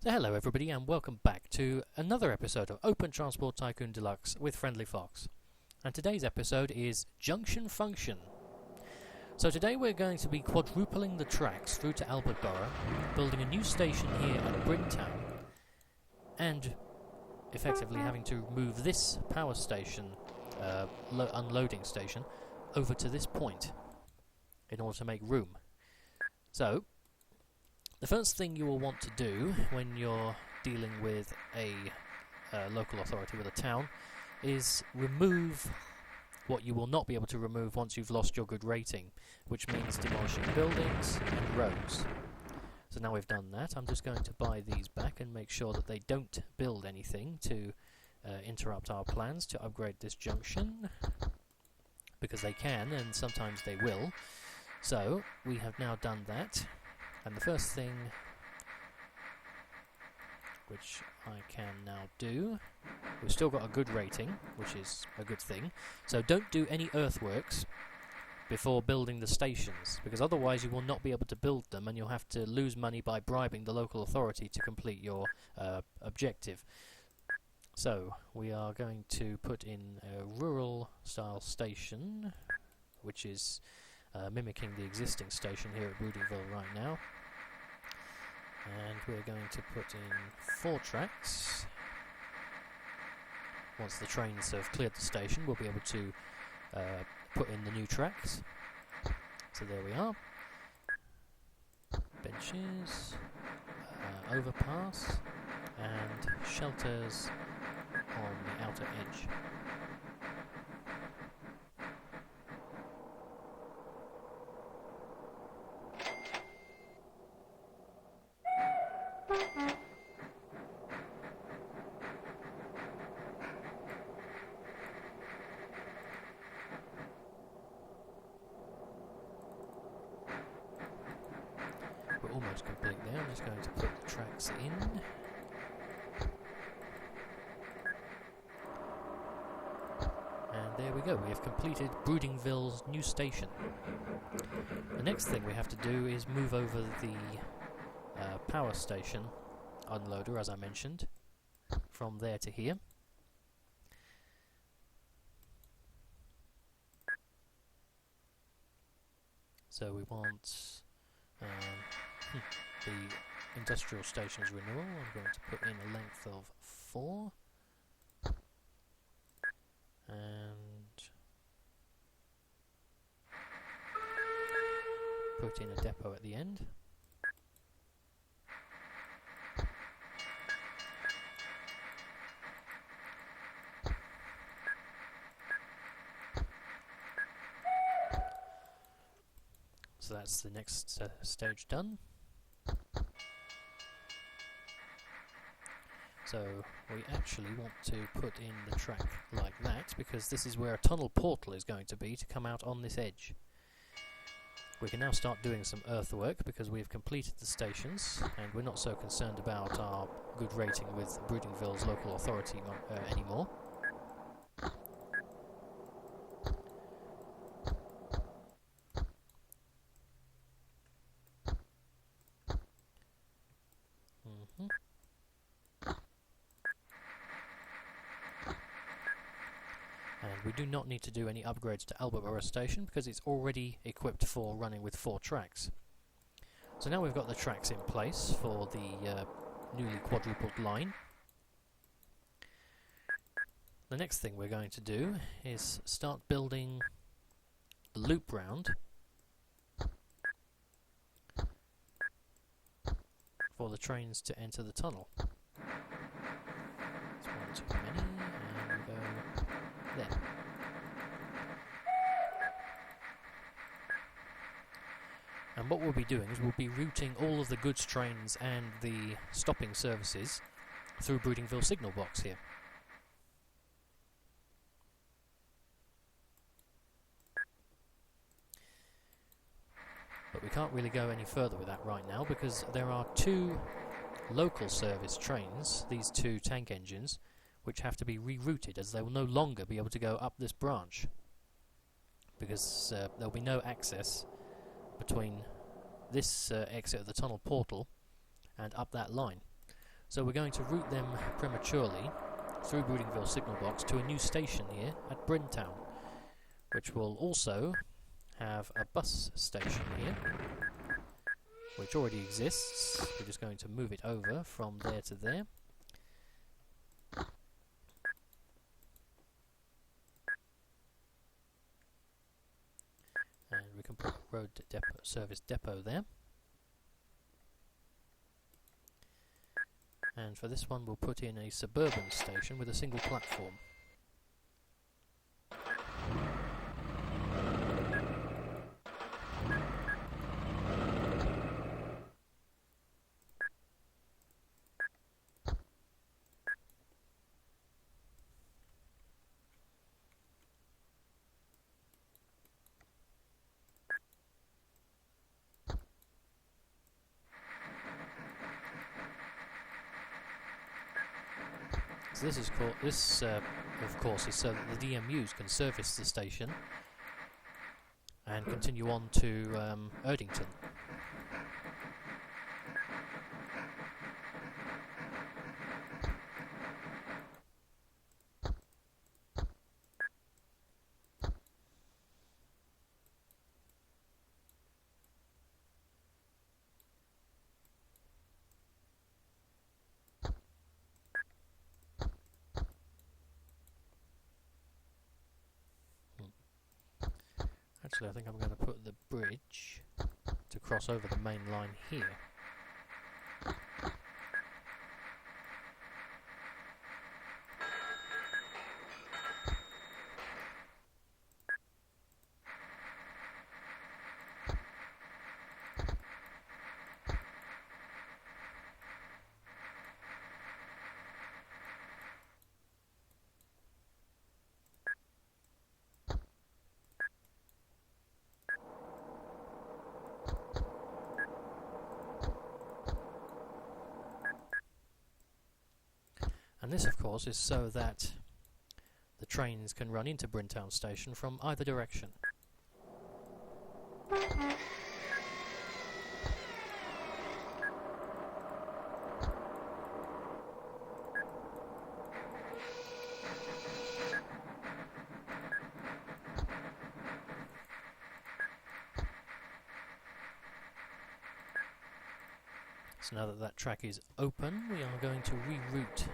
So hello everybody and welcome back to another episode of Open Transport Tycoon Deluxe with Friendly Fox. And today's episode is Junction Function. So today we're going to be quadrupling the tracks through to Albert Borough, building a new station here at Bridtown, and effectively having to move this power station, unloading station, over to this point in order to make room. So the first thing you will want to do when you're dealing with a local authority, with a town, is remove what you will not be able to remove once you've lost your good rating, which means demolishing buildings and roads. So now we've done that, I'm just going to buy these back and make sure that they don't build anything to interrupt our plans to upgrade this junction, because they can and sometimes they will. So we have now done that. And the first thing which I can now do, we've still got a good rating, which is a good thing, so don't do any earthworks before building the stations, because otherwise you will not be able to build them and you'll have to lose money by bribing the local authority to complete your objective. So we are going to put in a rural style station, which is mimicking the existing station here at Brudingville right now. And we're going to put in 4 tracks. Once the trains have cleared the station, we'll be able to put in the new tracks. So there we are. Benches, overpass, and shelters on the outer edge. We're almost complete there. I'm just going to put the tracks in. And there we go, we have completed Brudingville's new station. The next thing we have to do is move over the power station unloader, as I mentioned, from there to here. So we want the industrial stations renewal. I'm going to put in a length of 4 and put in a depot at the end. So that's the next stage done. So we actually want to put in the track like that, because this is where a tunnel portal is going to be to come out on this edge. We can now start doing some earthwork because we've completed the stations and we're not so concerned about our good rating with Brudingville's local authority anymore. And we do not need to do any upgrades to Albert Borough Station because it's already equipped for running with 4 tracks. So now we've got the tracks in place for the newly quadrupled line. The next thing we're going to do is start building the loop round for the trains to enter the tunnel. It's one too many, and we go there. And what we'll be doing is we'll be routing all of the goods trains and the stopping services through Brudingville signal box here. But we can't really go any further with that right now because there are 2 local service trains, these 2 tank engines, which have to be rerouted as they will no longer be able to go up this branch, because there'll be no access between this exit of the tunnel portal and up that line. So we're going to route them prematurely through Brudingville signal box to a new station here at Brintown, which will also have a bus station here, which already exists. We're just going to move it over from there to there. And we can put road depot, service depot there. And for this one we'll put in a suburban station with a single platform. So this is of course, is so that the DMUs can service the station and continue on to Erdington. Actually, I think I'm going to put the bridge to cross over the main line here. And this, of course, is so that the trains can run into Brintown Station from either direction. So now that that track is open, we are going to reroute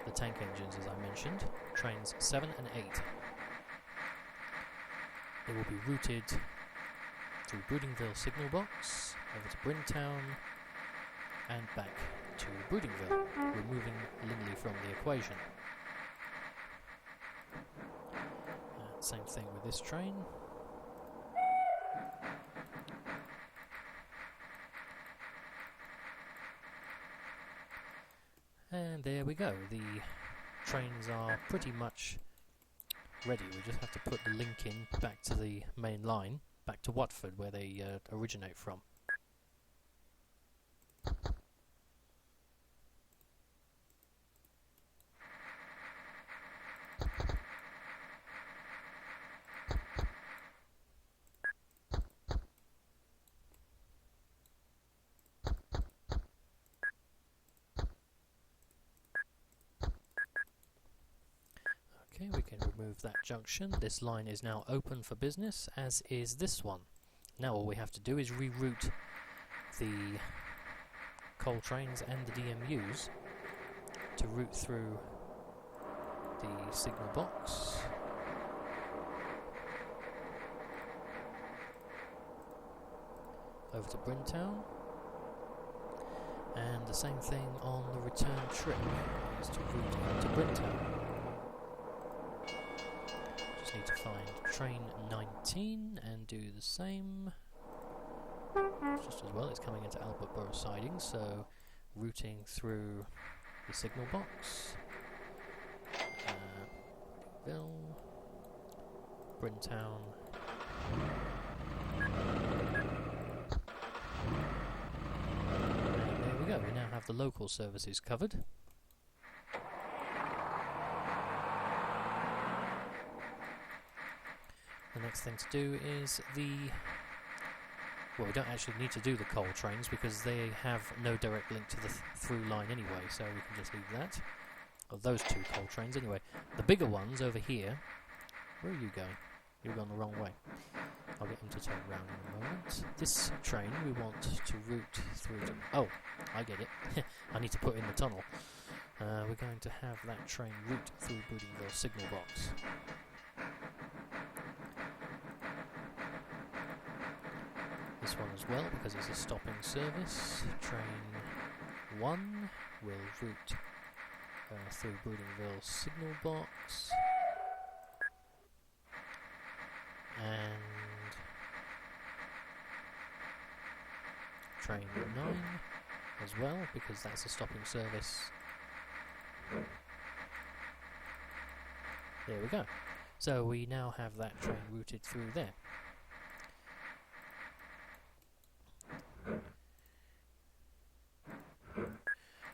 the tank engines, as I mentioned, trains 7 and 8. They will be routed through Brudingville signal box, over to Brintown, and back to Brudingville, removing Lindley from the equation. Same thing with this train. And there we go, the trains are pretty much ready. We just have to put the link in back to the main line, back to Watford where they originate from. Okay, we can remove that junction. This line is now open for business, as is this one. Now all we have to do is reroute the coal trains and the DMUs to route through the signal box. Over to Brintown. And the same thing on the return trip, is to route into Brintown. Need to find train 19 and do the same. Just as well, it's coming into Albert Borough siding, so routing through the signal box. Brudingville, Brintown. And there we go, we now have the local services covered. The next thing to do is the well, we don't actually need to do the coal trains because they have no direct link to the through line anyway, so we can just leave that. Or those two coal trains anyway. The bigger ones over here. Where are you going? You're going the wrong way. I'll get him to turn around in a moment. This train we want to route through to... Oh, I get it. I need to put in the tunnel. We're going to have that train route through Brudingville signal box. This one as well, because it's a stopping service. Train 1 will route through Brudingville signal box. And train 9 as well, because that's a stopping service. There we go. So we now have that train routed through there.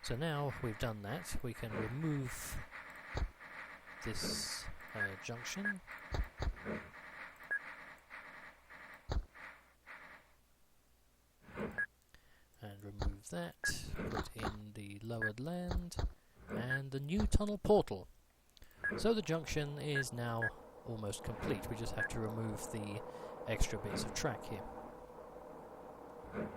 So now we've done that, we can remove this junction. And remove that, put in the lowered land, and the new tunnel portal. So the junction is now almost complete, we just have to remove the extra bits of track here. Right,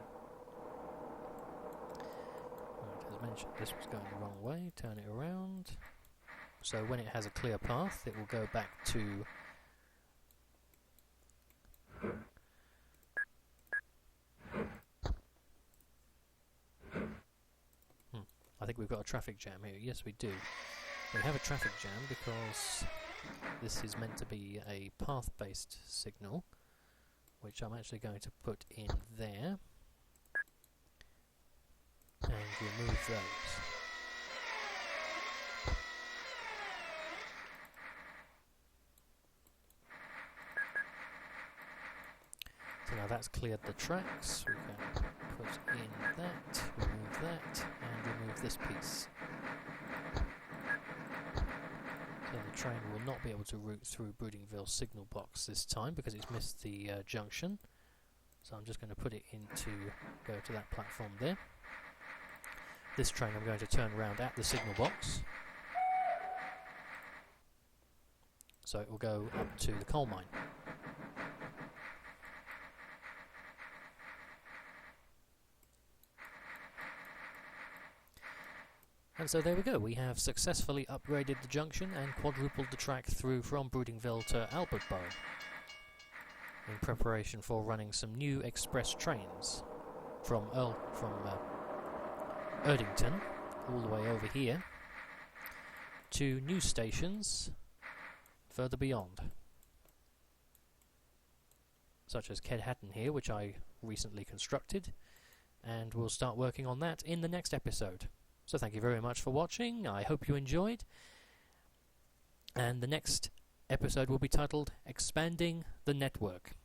as mentioned, this was going the wrong way, turn it around. So when it has a clear path, it will go back to I think we've got a traffic jam here. Yes, we do. We have a traffic jam because this is meant to be a path-based signal, which I'm actually going to put in there and remove those. So now that's cleared the tracks, we can put in that, remove that, and remove this piece. So the train will not be able to route through Brudingville signal box this time because it's missed the junction. So I'm just going to put it go to that platform there. This train I'm going to turn around at the signal box. So it will go up to the coal mine. And so there we go, we have successfully upgraded the junction and quadrupled the track through from Brudingville to Albertborough, in preparation for running some new express trains from Erdington all the way over here to new stations further beyond, such as Kedhatton here, which I recently constructed, and we'll start working on that in the next episode. So thank you very much for watching, I hope you enjoyed, and the next episode will be titled Expanding the Network.